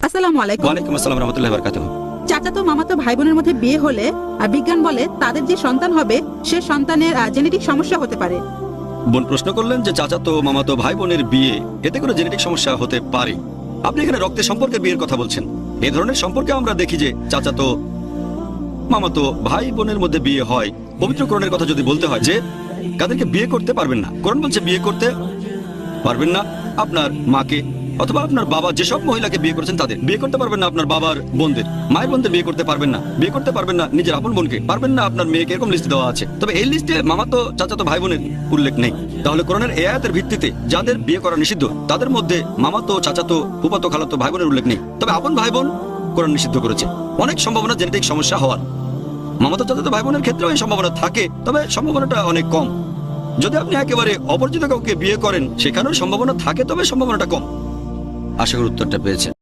আসসালামু আলাইকুম। ওয়ালাইকুম আসসালাম রহমতুল্লাহি ওয়া বারাকাতুহু। চাচাতো মামাতো ভাই বোনের মধ্যে বিয়ে হলে বিজ্ঞান বলে তাদের যে সন্তান হবে সে সন্তানের জেনেটিক সমস্যা হতে পারে। বোন প্রশ্ন করলেন যে চাচাতো মামাতো ভাই বোনের বিয়ে এতে করে জেনেটিক সমস্যা হতে পারে। আপনি এখানে রক্তের সম্পর্কে বিয়ের কথা বলছেন। এই ধরনের সম্পর্কে আমরা দেখি যে চাচাতো মামাতো ভাই বোনের মধ্যে বিয়ে হয়। পবিত্র কোরআনের কথা যদি বলতে হয় যে কাদেরকে বিয়ে করতে পারবেন না, কোরআন বলছে বিয়ে করতে পারবেন না আপনার মাকে অথবা আপনার বাবা যেসব মহিলাকে বিয়ে করেছেন তাদের বিয়ে করতে পারবেন না, আপনার বাবার বোনদের মায়ের বোনদের বিয়ে করতে পারবেন না, বিয়ে করতে পারবেন না নিজের আপন বোনকে, পারবেন না আপনার মেয়েকে, এরকম লিস্ট দেওয়া আছে। তবে এই লিস্টে মামাতো চাচাতো ভাই বোনের উল্লেখ নেই। তাহলে কোরআনের এই আয়াতের ভিত্তিতে যাদের বিয়ে করা নিষিদ্ধ তাদের মধ্যে মামাতো চাচাতো ফুফাতো খালাতো ভাই বোনের উল্লেখ নেই। তবে আপন ভাই বোন কোরআন নিষিদ্ধ করেছে। অনেক সম্ভাবনা জেনেটিক সমস্যা হওয়ার। মামাতো চাচাতো ভাই বোনের ক্ষেত্রেও এই সম্ভাবনা থাকে, তবে সম্ভাবনাটা অনেক কম। যদি আপনি একেবারে অপরিচিত কাউকে বিয়ে করেন সেখানেও সম্ভাবনা থাকে, তবে সম্ভাবনাটা কম। আশা করি উত্তরটা পেয়েছেন।